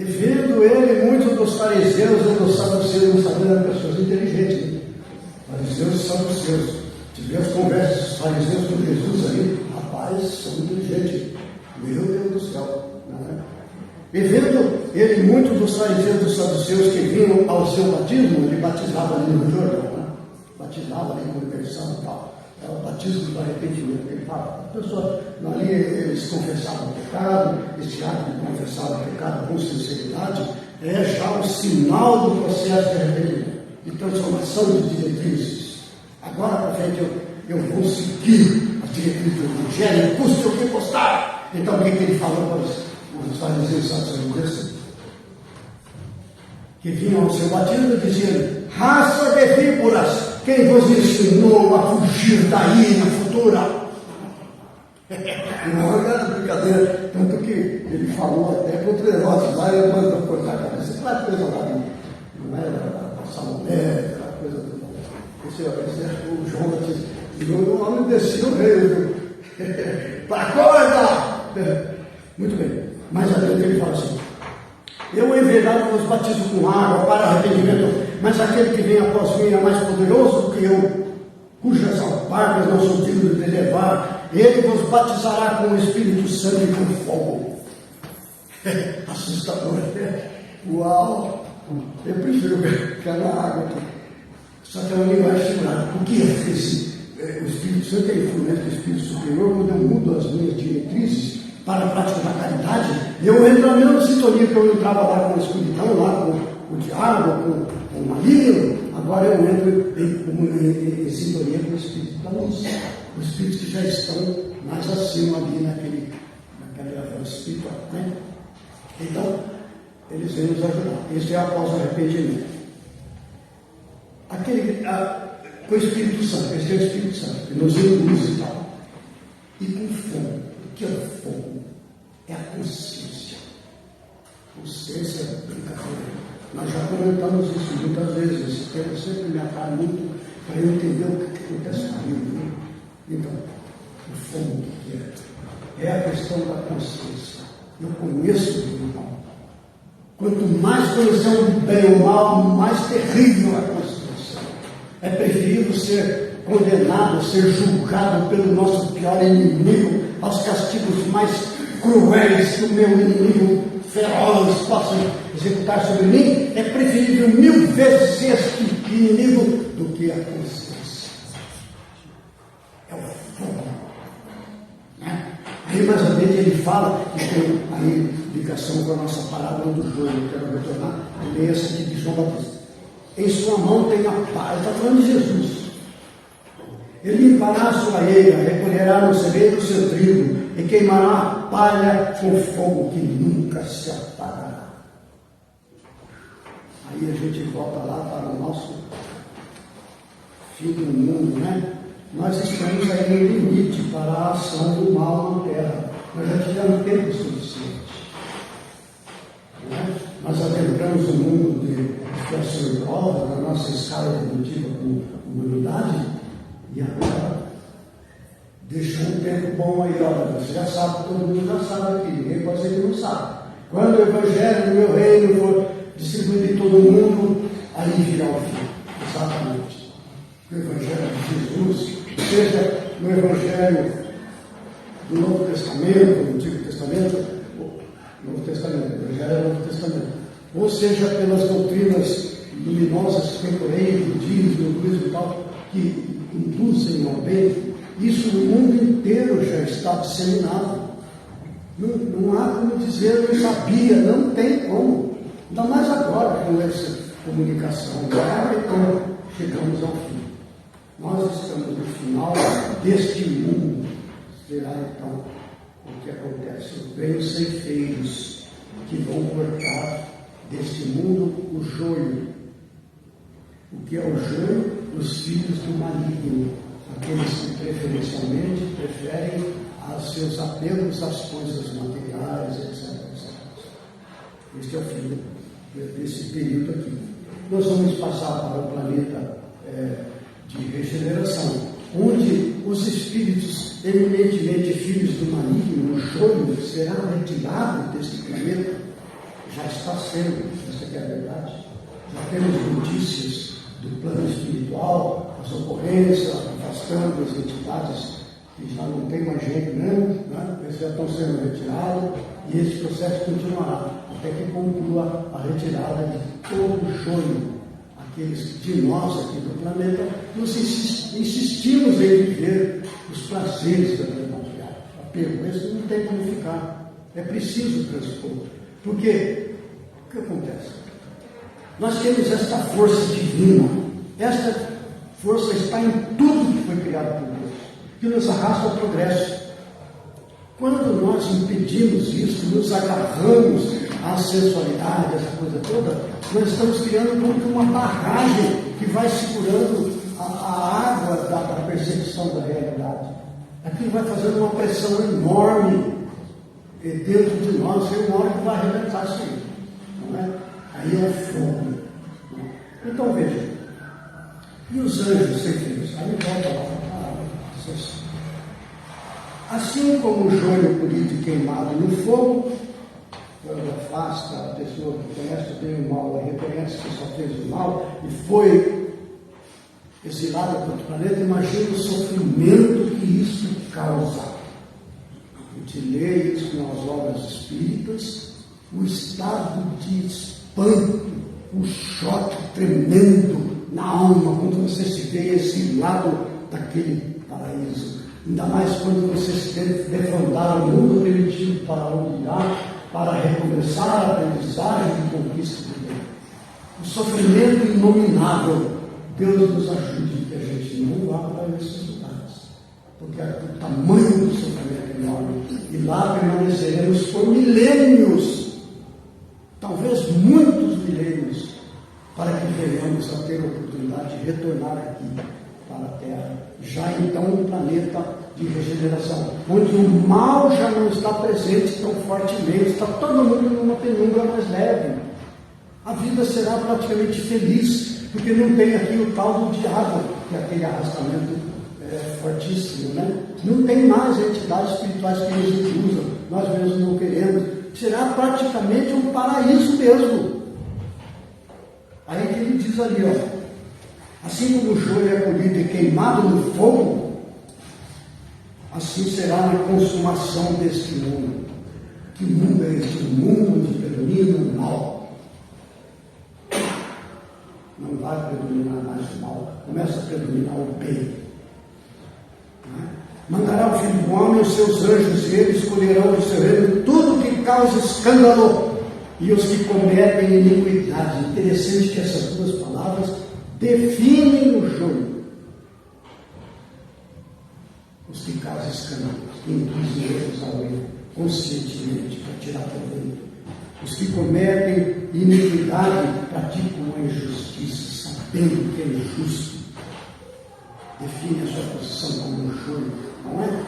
E vendo ele, muitos dos fariseus e dos saduceus, não sabiam, eram pessoas inteligentes, né? Fariseus e saduceus. Tivemos conversas dos fariseus com Jesus aí, rapaz, são inteligentes. Meu Deus do céu. Né? E vendo ele, muitos dos fariseus e dos saduceus que vinham ao seu batismo, ele batizava ali no Jordão, né? Batizava ali no imersão e tal. É o batismo do arrependimento que ele fala. A pessoa, ali eles confessavam o pecado, esse ato de confessar o pecado com sinceridade é já o sinal do processo de arrependimento, de transformação de diretrizes. Agora para frente eu vou seguir as diretrizes do Evangelho, custe o que custar. Então o que ele falou para os fariseus e saduceus? Que vinham ao seu batismo dizendo: raça de víboras, quem vos ensinou a fugir da ira futura? Não era brincadeira, tanto que ele falou até para o Trevotes lá, ele mandou cortar a cabeça. Aquela coisa lá, não era Salomé, aquela coisa do. Esse é o João Batista. E o homem descia o rei, para corda! Muito bem, mas adiante ele fala assim: eu, em verdade, vos batizo com água para arrependimento, mas aquele que vem após mim é mais poderoso do que eu, cujas alpargas não sou digno de levar. Ele vos batizará com o Espírito Santo e com fogo. Assustador, né? Uau! Eu prefiro ficar na água aqui. Só que é uma linguagem figurada. O que é esse? O Espírito Santo é influente do Espírito Superior. Quando eu mudo as minhas diretrizes para a prática da caridade, eu entro na mesma sintonia que eu entrava lá com o Espiritão, lá com o diabo, com o maligno. Agora eu entro em sintonia com o Espírito da luz. Os espíritos que já estão mais acima ali naquele espiritual, né? Então, eles vêm nos ajudar. Esse é após o arrependimento. Com o Espírito Santo, esse é o Espírito Santo, que nos induz e tal. E com fogo. O que é o fogo? É a consciência. Consciência é brincadeira. Nós já comentamos isso muitas vezes. Esse tema sempre me atrai muito para eu entender o que acontece comigo, né? Então, o fogo que é a questão da consciência. Eu conheço o mal. Quanto mais conhecemos o bem ou o mal, mais terrível a consciência. É preferível ser condenado, ser julgado pelo nosso pior inimigo, aos castigos mais cruéis que o meu inimigo feroz possa executar sobre mim. É preferível 1000 vezes ser este inimigo do que a consciência. É o fogo. Né? Aí mais à frente ele fala, que tem aí ligação com a nossa parábola do joio, que eu quero retornar, leia essa aqui de João Batista. Em sua mão tem a pá, ele está falando de Jesus. Ele limpará a sua eira, recolherá no celeiro o seu trigo, e queimará a palha com fogo que nunca se apagará. Aí a gente volta lá para o nosso fim do mundo, né? Nós estamos aí no limite para a ação do mal na Terra. Nós já tivemos tempo suficiente. Né? Nós adentramos o mundo de situação e prova da nossa escala evolutiva com humanidade, e agora deixou um tempo bom aí, olha, você já sabe, todo mundo já sabe aqui, ninguém pode dizer que não sabe. Quando o Evangelho do meu reino for distribuído em todo mundo, aí virá o fim. Exatamente. O Evangelho de Jesus, seja no Evangelho do Novo Testamento, do Antigo Testamento, Novo Testamento, o Evangelho é o Novo Testamento, ou seja pelas doutrinas luminosas que tem por aí, budismo, hinduísmo e tal, que induzem ao bem, isso no mundo inteiro já está disseminado. Não há como dizer eu não sabia, não tem como. Ainda mais agora com essa comunicação. Então, chegamos ao fim. Nós estamos no final deste mundo. Será então o que acontece? Vem os ceifeiros que vão cortar deste mundo o joio. O que é o joio? Os filhos do maligno, aqueles que preferencialmente preferem aos seus apegos às coisas materiais, etc. Este é o fim desse período aqui. Nós vamos passar para o planeta de regeneração, onde os espíritos eminentemente filhos do maligno, o joio, será retirado deste planeta já está sendo, essa é a verdade. Já temos notícias do plano espiritual, as ocorrências, afastando as entidades que já não tem mais gente mesmo, né? Eles já estão sendo retirados e esse processo continuará até que conclua a retirada de todo o choro. Aqueles de nós aqui do planeta, nós insistimos em viver os prazeres da vida material. Apego, esse não tem como ficar. É preciso transpor. Porque o que acontece? Nós temos esta força divina. Esta força está em tudo que foi criado por Deus, que nos arrasta ao progresso. Quando nós impedimos isso, nos agarramos à sensualidade, essa coisa toda, nós estamos criando como que uma barragem que vai segurando a água da percepção da realidade. Aquilo vai fazendo uma pressão enorme dentro de nós, e uma hora que vai arrebentar isso aí. Não é? Aí é o fogo. Então veja, e os anjos sem filhos? Aí volta lá. Assim como o joio polido e queimado no fogo, quando afasta a pessoa que conhece bem o mal, e reconhece que só fez o mal e foi exilada para outro planeta, imagina o sofrimento que isso causa. A gente lê isso nas obras espíritas, o estado de espanto, o choque tremendo na alma quando você se vê exilado daquele paraíso. Ainda mais quando você se vê levantar ao mundo permitido para onde irá, para recomeçar a aprendizagem e conquista de Deus. O sofrimento inominável. Deus nos ajude que a gente não vá para esses lugares, porque o tamanho do sofrimento é enorme, e lá permaneceremos por milênios, talvez muitos milênios, para que venhamos a ter a oportunidade de retornar aqui para a Terra, já então um planeta de regeneração, onde o mal já não está presente tão fortemente, está todo mundo numa penumbra mais leve. A vida será praticamente feliz, porque não tem aqui o tal do diabo, que é aquele arrastamento fortíssimo, né? Não tem mais entidades espirituais que nos induzam, nós mesmos não queremos. Será praticamente um paraíso mesmo. Aí que ele diz ali, ó, assim como o joio é colhido e queimado no fogo, assim será na consumação deste mundo. Que mundo é este? Um mundo de predomina o mal. Não vai predominar mais o mal, começa a predominar o bem. Mandará o Filho do Homem os seus anjos, e eles escolherão do seu reino tudo que causa escândalo e os que cometem iniquidade. Interessante que essas duas palavras definem o joio. Os que causam escândalo, que induzem outros ao erro, conscientemente, para tirar proveito. Os que cometem iniquidade praticam a injustiça, sabendo que é injusto. Define a sua posição como um joio, não é?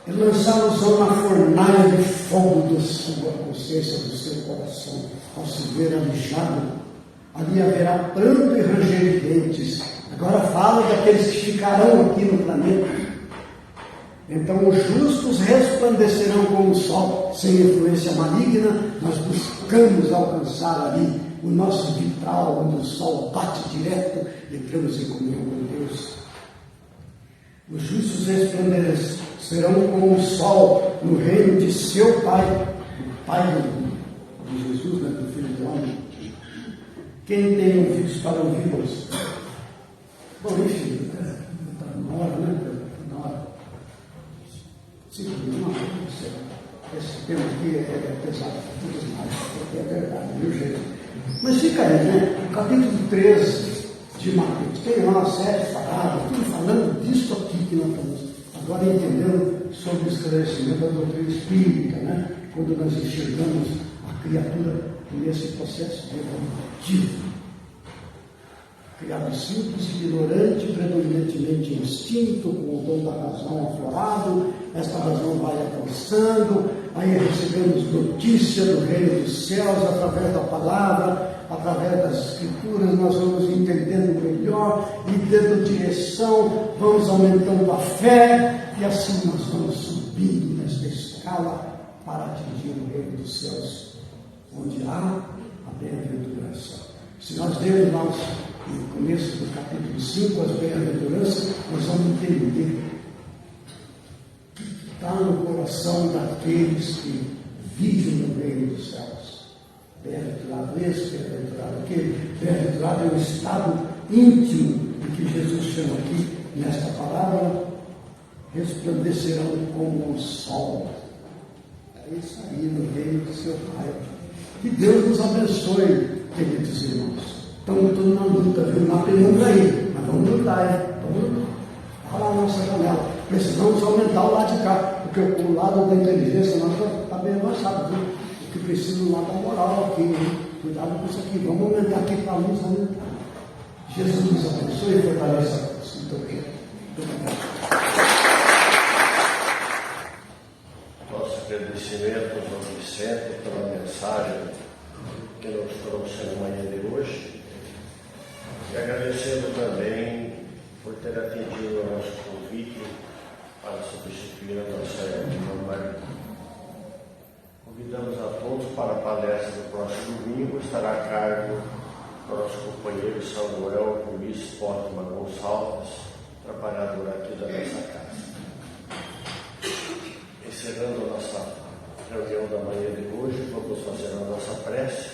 E lançá-los na fornalha de fogo da sua consciência, do seu coração. Ao se ver alijado, ali haverá pranto e ranger de dentes. Agora fala daqueles que ficarão aqui no planeta. Então os justos resplandecerão como o sol, sem influência maligna. Nós buscamos alcançar ali o nosso vitral, onde o sol bate direto, entramos em comunhão com Deus. Os justos resplandecerão como o sol no reino de seu Pai, o Pai de Jesus, né, do Filho do Homem. Quem tem ouvidos para ouvi-los? Bom, enfim, está na hora, né? Na hora. Sim, não, esse tema aqui é pesado, é verdade, viu, gente? Mas fica aí, né? O capítulo 13 de Mateus, tem lá 7 parábolas, tudo falando disso aqui que nós estamos agora entendendo sobre o esclarecimento da doutrina espírita, né? Quando nós enxergamos a criatura nesse processo evolutivo. Criado simples, ignorante, predominantemente instinto, com o dom da razão aflorado, esta razão vai avançando, aí recebemos notícia do reino dos céus através da palavra, através das escrituras, nós vamos entendendo melhor e dando direção, vamos aumentando a fé e assim nós vamos subindo nesta escala para atingir o reino dos céus onde há a bem-aventurança. Se nós lermos lá no começo do capítulo 5, as bem-aventuranças, nós vamos entender que está no coração daqueles que vivem no reino dos céus. Bem-aventurado esse, bem-aventurado aquele. Bem-aventurado é o estado íntimo de que Jesus chama aqui, nesta palavra, resplandecerão como o sol. É isso aí, no reino do seu Pai. Que Deus nos abençoe, queridos irmãos. Estamos todos na luta, viu? Não podemos cair, mas vamos lutar, hein? Vamos lutar. Olha lá a nossa janela. Precisamos aumentar o lado de cá, porque o lado da inteligência nossa está bem avançado, viu? O que precisa do lado da moral aqui, hein? Cuidado com isso aqui. Vamos aumentar aqui para a luz aumentar. Jesus nos abençoe e fortaleça a todos. Muito obrigado. Muito obrigado. Nosso agradecimento ao Vicente pela mensagem que nos trouxe na manhã de hoje. E agradecendo também por ter atendido o nosso convite para substituir a nossa irmã Maria. Convidamos a todos para a palestra do próximo domingo. Estará a cargo do nosso companheiro Samuel Luiz Portman Gonçalves, trabalhador aqui da nossa casa. Encerrando a nossa reunião da manhã de hoje, vamos fazer a nossa prece,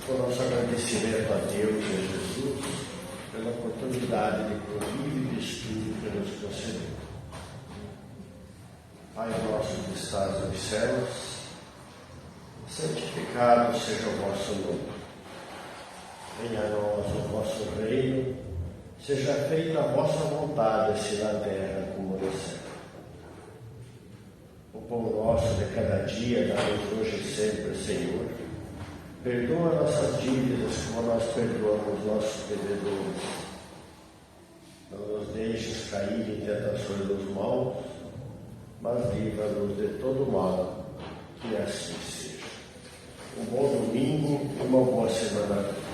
com o nosso agradecimento a Deus e a Jesus pela oportunidade de convívio e de estudo que nos concedeu. Pai nosso que estás nos céus, santificado seja o vosso nome. Venha a nós o vosso reino, seja feita a vossa vontade, assim na terra como no céu. O pão nosso de cada dia dá-nos hoje e sempre, Senhor. Perdoa nossas dívidas como nós perdoamos nossos devedores. Não nos deixes cair em tentações dos maus, mas livra-nos de todo mal, que assim seja. Um bom domingo e uma boa semana.